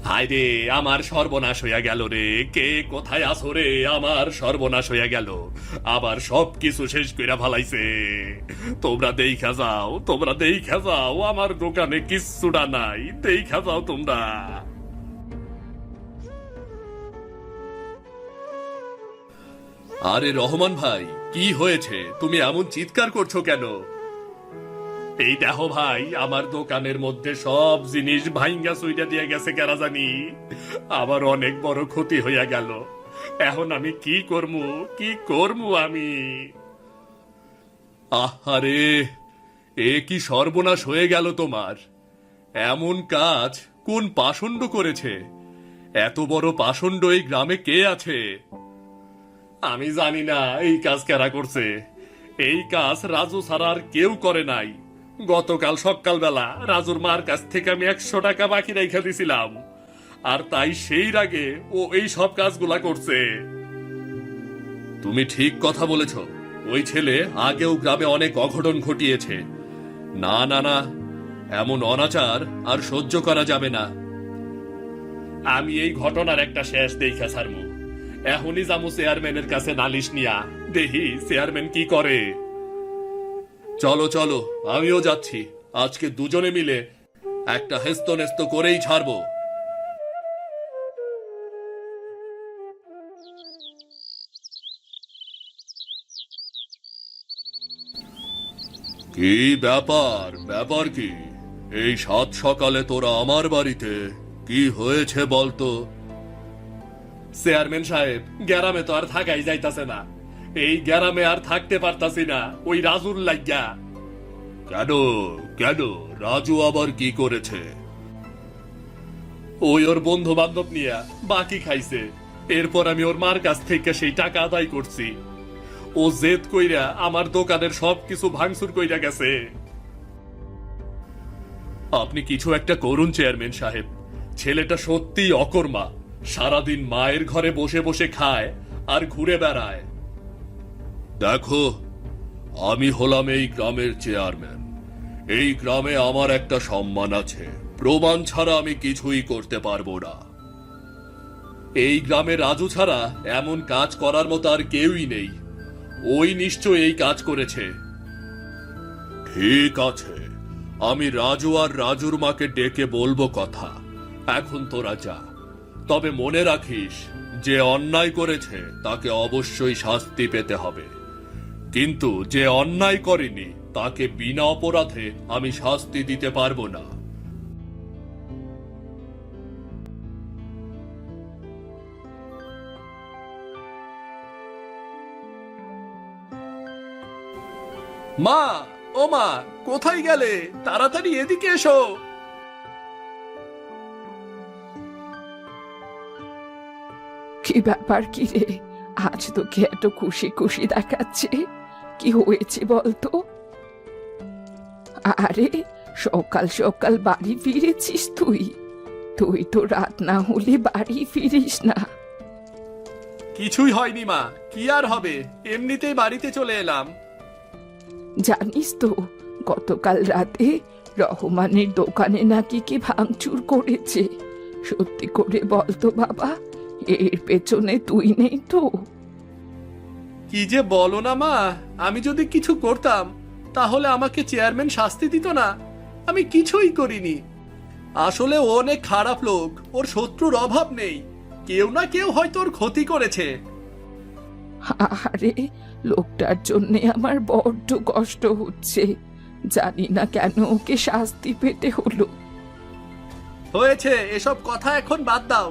হায় রে, আমার সর্বনাশ হইয়া গেল রে। কে কোথায় আসো রে? আমার সর্বনাশ হইয়া গেল। আবার সব কিছু শেষ কইরা ফালাইছে। তোমরা দেইখা যাও, তোমরা দেইখা যাও, আমার দোকানে কিচ্ছুটা নাই। দেইখা যাও তোমরা। আরে রহমান ভাই, কি হয়েছে? তুমি এমন চিৎকার করছো কেন? এই দেখো ভাই, আমার দোকানের মধ্যে সব জিনিস ভাইঙ্গা সুইটা দিয়ে গেছে কেরা জানি। আমার অনেক বড় ক্ষতি হইয়া গেল। এখন আমি কি করমু আমি? আহারে, এ কি সর্বনাশ হয়ে গেল তোমার। এমন কাজ কোন পাষণ্ড করেছে? এত বড় পাষণ্ড এই গ্রামে কে আছে? আমি জানি না এই কাজ কারা করছে। এই কাজ রাজু ছাড়া আর কেউ করে নাই। গতকাল সকালবেলা রাজুর মার কাছ থেকে আমি 100 টাকা বাকি রেখে দিছিলাম, আর তাই সেই রাগে ও এই সব কাজগুলা করছে। তুমি ঠিক কথা বলেছ। ওই ছেলে আগেও গ্রামে অনেক অঘটন ঘটিয়েছে। না না না, এমন অনাচার আর সহ্য করা যাবে না। আমি এই ঘটনার একটা শেষ দেখা ছাড়মু। এখনই যামু চেয়ারম্যানের কাছে নালিশ নিয়া, দেখি চেয়ারম্যান কি করে। চলো চলো, আমিও যাচ্ছি। আজকে দুজনে মিলে একটা হেস্তনেস্ত করেই ছাড়বো। কি ব্যাপার কি? এই সাত সকালে তোরা আমার বাড়িতে? কি হয়েছে বলতো? চেয়ারম্যান সাহেব, গ্রামে তো আর থাকাই যাইতাছে না। এই গ্রামে আর থাকতে পারতাছি না, ওই রাজুর লাগিয়া। কেন কেন? রাজু আবার কি করেছে? ওই ওর বন্ধু বান্ধব নিয়ে বাকি খাইছে। এরপর আমি ওর মার কাছ থেকে সেই টাকা আদায় করছি। ও জেদ কইরা আমার দোকানের সবকিছু ভাঙচুর কইরা গেছে। আপনি কিছু একটা করুন চেয়ারম্যান সাহেব। ছেলেটা সত্যিই অকর্মা। সারাদিন মায়ের ঘরে বসে বসে খায় আর ঘুরে বেড়ায়। দেখো, আমি হলাম এই গ্রামের চেয়ারম্যান। এই গ্রামে আমার একটা সম্মান আছে। প্রমাণ ছাড়া আমি কিছুই করতে পারবো না। এই গ্রামে রাজু ছাড়া এমন কাজ করার মতো আর কেউই নেই। ওই নিশ্চয় এই কাজ করেছে। ঠিক আছে, আমি রাজু আর রাজুর মাকে ডেকে বলবো কথা। এখন তোরা যা। তবে মনে রাখিস, যে অন্যায় করেছে তাকে অবশ্যই শাস্তি পেতে হবে। কিন্তু যে অন্যায় করেনি তাকে বিনা অপরাধে আমি শাস্তি দিতে পারবো না। মা, ও মা, কোথায় গেলে? তাড়াতাড়ি এদিকে এসো। কি ব্যাপার, কি রে? আজ তোকে এত খুশি খুশি দেখাচ্ছে, কি হয়েছে বলতো? আরে, সকাল সকাল বাড়ি ফিরেছিস তুই? তুই তো রাত না হলে বাড়ি ফিরিস না। কিছুই হয়নি মা, কি আর হবে, এমনিতেই বাড়িতে চলে এলাম। জানিস তো গতকাল রাতে রহমানের দোকানে নাকি কে ভাঙচুর করেছে? সত্যি করে বলতো বাবা, এর পেছনে তুই নেই তো? কি যে বলো না মা, আমি যদি কিছু করতাম তাহলে আমাকে চেয়ারম্যান শাস্তি দিত না। আমি কিছুই করিনি। আসলে ও অনেক খারাপ লোক, ওর শত্রুর অভাব নেই। কেউ না কেউ হয়তো ওর ক্ষতি করেছে। আরে লোকটার জন্যে আমার বড্ড কষ্ট হচ্ছে। জানি না কেন ওকে শাস্তি পেতে হলো। হয়েছে, এসব কথা এখন বাদ দাও।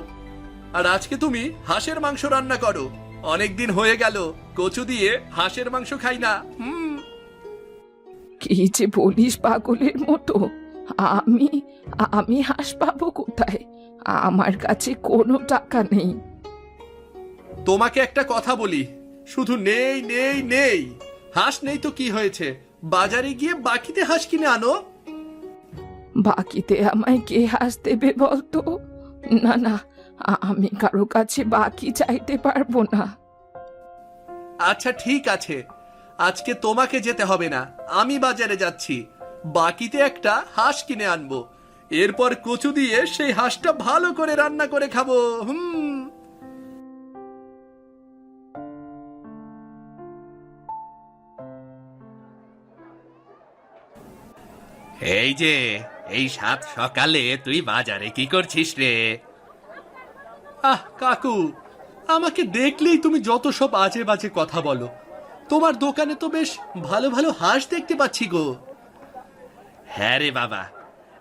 আর আজকে তুমি হাঁসের মাংস রান্না করো। অনেকদিন হয়ে গেল কচু দিয়ে হাঁসের মাংস খাই না। কি যে বলিস পাগলের মতো! আমি আমি হাঁস পাবো কোথায়? আমার কাছে কোনো টাকা নেই। তোমাকে একটা কথা বলি, শুধু নেই নেই নেই। হাঁস নেই তো কি হয়েছে, বাজারে গিয়ে বাকিতে হাঁস কিনে আনো। বাকিতে আমায় কে হাঁস দেবে বলতো? না না, আমি কারো কাছে বাকি চাইতে পারবো না। আচ্ছা ঠিক আছে, আজকে তোমাকে যেতে হবে না, আমি বাজারে যাচ্ছি। বাকিতে একটা হাঁস কিনে আনবো। এরপর কচু দিয়ে সেই হাঁসটা ভালো করে রান্না করে খাবো। এই যে, এই সাত সকালে তুই বাজারে কি করছিস রে? আহ কাকু, আমাকে দেখলেই তুমি যত সব আজে বাজে কথা বলো। তোমার দোকানে তো বেশ ভালো ভালো হাঁস দেখতে পাচ্ছি গো। হ্যাঁ রে বাবা,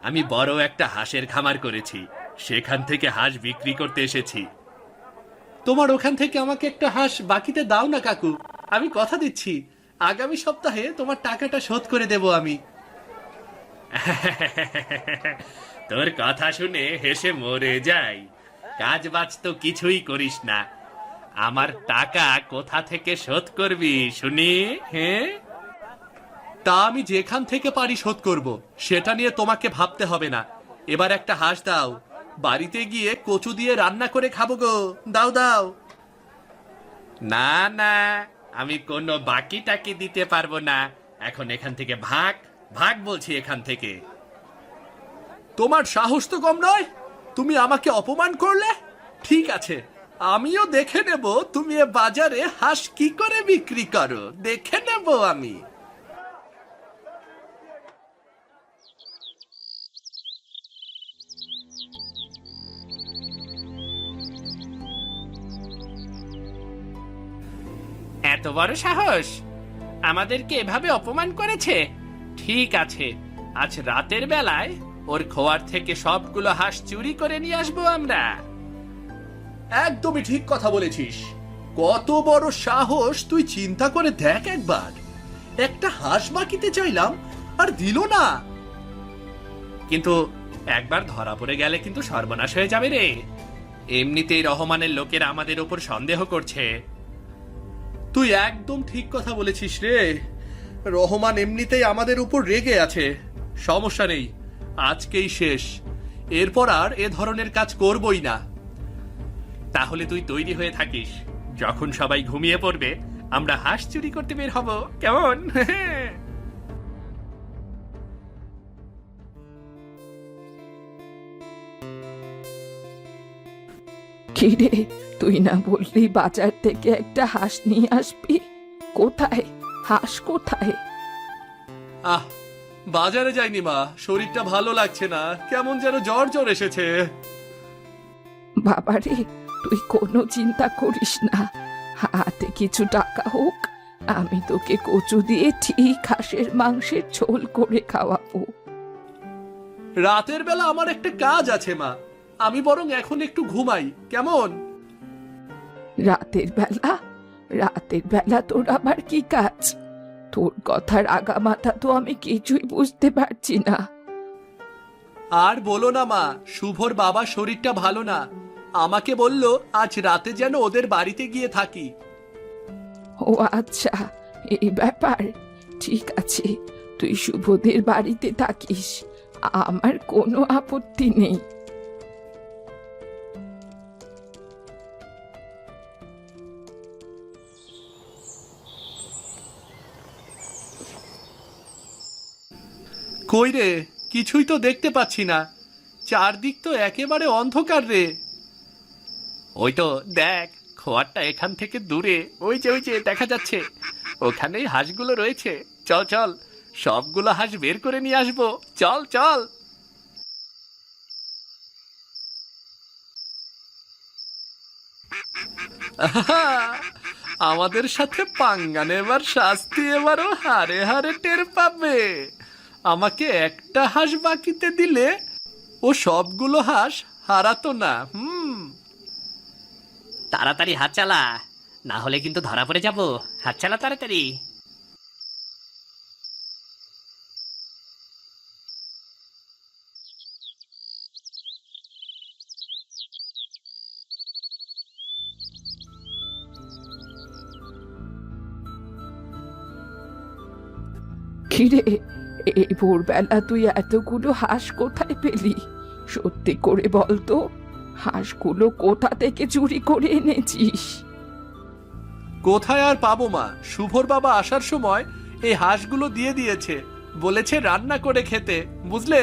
আমি বড় একটা হাঁসের খামার করেছি, সেখান থেকে হাঁস বিক্রি করতে এসেছি। তোমার ওখান থেকে আমাকে একটা হাঁস বাকিতে দাও না কাকু, আমি কথা দিচ্ছি আগামী সপ্তাহে তোমার টাকাটা শোধ করে দেব আমি। তোর কথা শুনে হেসে মরে যাই। কাজ বাজ তো কিছুই করিস না, আমার টাকা কোথা থেকে শোধ করবি শুনি? হ্যাঁ, তা আমি যেখান থেকে পারি শোধ করব, সেটা নিয়ে তোমাকে ভাবতে হবে না। এবার একটা হাঁস দাও, বাড়িতে গিয়ে কচু দিয়ে রান্না করে খাবো গো। দাও দাও। না না, আমি কোনো বাকি টাকি দিতে পারবো না। এখন এখান থেকে ভাগ ভাগ বলছি, এখান থেকে। তোমার সাহস তো কম নয়, তুমি আমাকে অপমান করলে। ঠিক আছে, আমিও দেখে নেব তুমি এ বাজারে হাঁস কি করে বিক্রি করো, দেখে নেব আমি। এত বড় সাহস, আমাদেরকে এভাবে অপমান করেছে। ঠিক আছে, আজ রাতের বেলায় ওর খোয়ার থেকে সবগুলো হাঁস চুরি করে নিয়ে আসবো আমরা। একদমই ঠিক কথা বলেছিস। কত বড় সাহস, তুই চিন্তা করে দেখ একবার। একটা হাঁস বাকিতে চাইলাম আর দিল না। কিন্তু একবার ধরা পড়ে গেলে কিন্তু সর্বনাশ হয়ে যাবে রে। এমনিতেই রহমানের লোকেরা আমাদের উপর সন্দেহ করছে। তুই একদম ঠিক কথা বলেছিস রে। রহমান এমনিতেই আমাদের উপর রেগে আছে। সমস্যা নেই, আজকেই শেষ। এরপর আর এ ধরনের কাজ করবই না। তাহলে তুই তৈরি হয়ে থাকিস, যখন সবাই ঘুমিয়ে পড়বে আমরা হাঁস চুরি করতে বের হব, কেমন? কিরে, তুই না বললি বাজার থেকে একটা হাঁস নিয়ে আসবি? কোথায় হাঁস, কোথায়? আহ, বাজারে যাইনি মা, শরীরটা ভালো লাগছে না, কেমন যেন জ্বর জ্বর এসেছে। বাবারে, তুই কোনো চিন্তা করিস না। হাতে কিছু টাকা হোক, আমি তোকে কচু দিয়ে ঠিক হাঁসের মাংসের ঝোল করে খাওয়াবো। রাতের বেলা আমার একটা কাজ আছে মা, আমি বরং এখন একটু ঘুমাই, কেমন? রাতের বেলা? রাতের বেলা তোর আবার কি কাজ? তোর কথার আগামাথা তো আমি কিছুই বুঝতে পারছি না। আর বলো না মা, শুভর বাবার শরীরটা ভালো না। আমাকে বলল আজ রাতে যেন ওদের বাড়িতে গিয়ে থাকি। ও আচ্ছা, এই ব্যাপার। ঠিক আছে, তুই শুভদের বাড়িতে থাকিস। আমার কোনো আপত্তি নেই। কই রে, কিছুই তো দেখতে পাচ্ছি না, চারদিক তো একেবারে অন্ধকার রে। ওই তো দেখ, খোয়ারটা এখান থেকে দূরে, ওই যে দেখা যাচ্ছে, ওখানেই হাঁসগুলো রয়েছে। চল চল, সবগুলো হাঁস বের করে নিয়ে আসবো, চল চল। আহা, আমাদের সাথে পাঙ্গা নেবার শাস্তি এবারও হারে হারে টের পাবে। আমাকে একটা হাঁস বাকিতে দিলে ও সবগুলো হাঁস হারাতো না। তাড়াতাড়ি হাত চালা, না হলে কিন্তু ধরা পড়ে যাব। হাত চালা তাড়াতাড়ি। কিরে, এই ভোরবেলা তুই এতগুলো হাঁস কোথায় পেলি? সত্যি করে বল তো, হাঁসগুলো কোথা থেকে চুরি করে এনেছিস? কোথায় আর পাবো মা, শুভর বাবা আসার সময় এই হাঁসগুলো দিয়ে দিয়েছে, বলেছে রান্না করে খেতে, বুঝলে?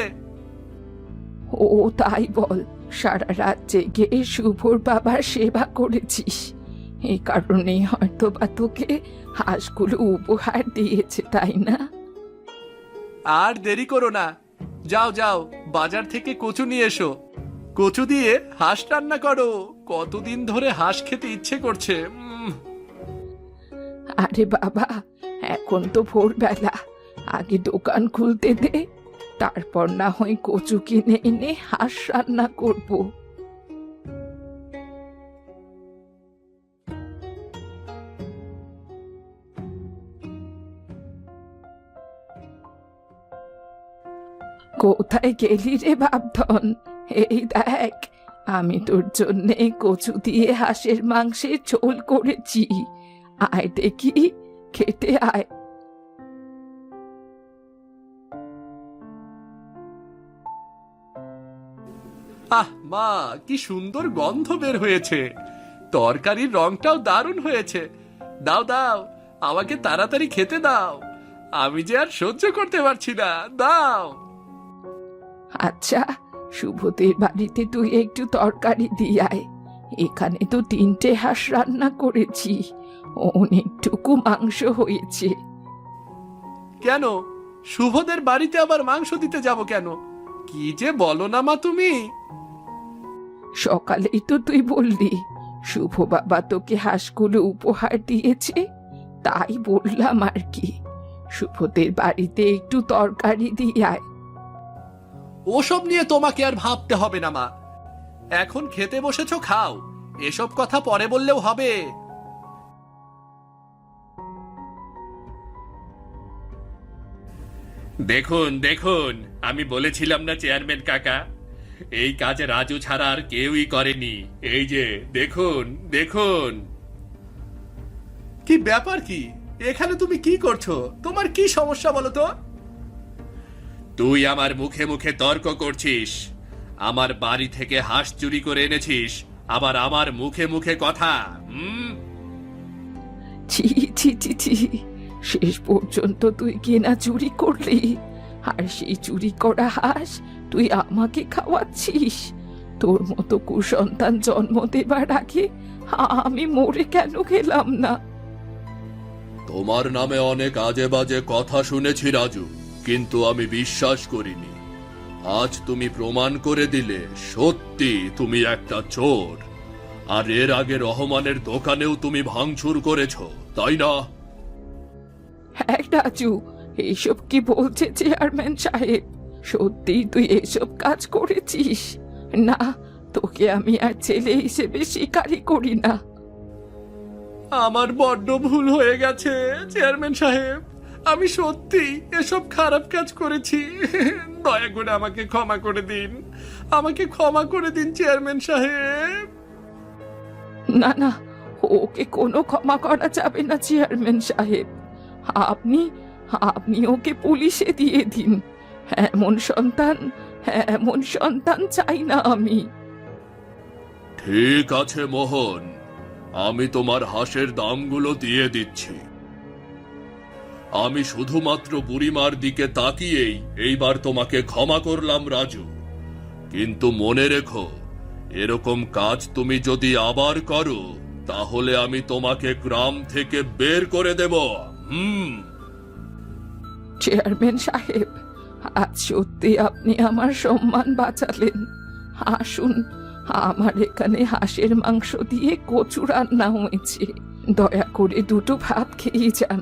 ও তাই বল, সারা রাত জেগে শুভর বাবার সেবা করেছিস, এই কারণেই হয়তো বা তোকে হাঁসগুলো উপহার দিয়েছে, তাই না? আর দেরি করো না, যাও যাও, বাজার থেকে কচু নিয়ে এসো, কচু দিয়ে হাঁস রান্না করো। কতদিন ধরে হাঁস খেতে ইচ্ছে করছে। আরে বাবা, এখন তো ভোরবেলা, আগে দোকান খুলতে দে, তারপর না হয় কচু কিনে এনে হাঁস রান্না করবো। কোথায় গেলি রে বাপধন? এই দেখ, আমি তোর জন্যে কচু দিয়ে হাঁসের মাংসের ঝোল করেছি, আয় দেখি, খেতে আয়। আহ মা, কি সুন্দর গন্ধ বের হয়েছে, তরকারির রংটাও দারুণ হয়েছে। দাও দাও, আমাকে তাড়াতাড়ি খেতে দাও, আমি যে আর সহ্য করতে পারছি না, দাও। আচ্ছা, শুভদের বাড়িতে তুই একটু তরকারি দিয়ে আয়, এখানে তো 3টে হাঁস রান্না করেছি, অনেকটুকু মাংস হয়েছে। কেন, শুভদের বাড়িতে আবার মাংস দিতে যাব কেন? কি যে বলো না মা তুমি। সকালেই তো তুই বললি শুভ বাবা তোকে হাঁসগুলো উপহার দিয়েছে, তাই বললাম আর কি। শুভদের বাড়িতে একটু তরকারি দিয়ে আয়। ওসব নিয়ে তোমাকে আর ভাবতে হবে না মা, এখন খেতে বসেছো, খাও, এসব কথা পরে বললেও হবে। দেখুন দেখুন, আমি বলেছিলাম না চেয়ারম্যান কাকা, এই কাজ রাজু ছাড়া আর কেউই করেনি। এই যে দেখুন দেখুন। কি ব্যাপার, কি এখানে তুমি কি করছো? তোমার কি সমস্যা বলো তো? তুই আমার মুখে মুখে তর্ক করছিস, আমার বাড়ি থেকে হাঁস চুরি করে এনেছিস, আবার আমার মুখে মুখে কথা। ছি ছি ছি ছি, শেষ পর্যন্ত তুই কেনা চুরি করলি, আর সেই চুরি করা হাঁস তুই আমাকে খাওয়াচ্ছিস? তোর মতো কুসন্তান জন্ম দেবার আগে আমি মরে কেন গেলাম না? তোমার নামে অনেক আজে বাজে কথা শুনেছি রাজু, কিন্তু আমি বিশ্বাস করিনি। আজ তুমি প্রমাণ করে দিলে সত্যি তুমি একটা চোর। আর এর আগে রহমানের দোকানেও তুমি ভাঙচুর করেছো, তাই না? হ্যাঁ রাজু, এইসব কি বলছে চেয়ারম্যান সাহেব? সত্যি তুই এসব কাজ করেছিস? না, তোকে আমি আর ছেলে হিসেবে স্বীকারই করি না। আমার বড্ড ভুল হয়ে গেছে চেয়ারম্যান সাহেব, আমি সত্যি এসব খারাপ কাজ করেছি, দয়া করে আমাকে ক্ষমা করে দিন, আমাকে ক্ষমা করে দিন চেয়ারম্যান সাহেব। না না, ওকে কোনো ক্ষমা করা যাবে না চেয়ারম্যান সাহেব, আপনি আপনি ওকে পুলিশে দিয়ে দিন, এমন সন্তান চাই না আমি। ঠিক আছে মোহন, আমি তোমার হাঁসের দামগুলো দিয়ে দিচ্ছি। আমি শুধুমাত্র বুড়িমার দিকে তাকিয়েই এইবার তোমাকে ক্ষমা করলাম রাজু, কিন্তু মনে রেখো, এরকম কাজ তুমি যদি আবার করো তাহলে আমি তোমাকে গ্রাম থেকে বের করে দেব। চেয়ারম্যান সাহেব, আজ সত্যি আপনি আমার সম্মান বাঁচালেন। আসুন, আমার এখানে হাঁসের মাংস দিয়ে কচু রান্না হয়েছে, দয়া করে দুটো ভাত খেয়ে যান।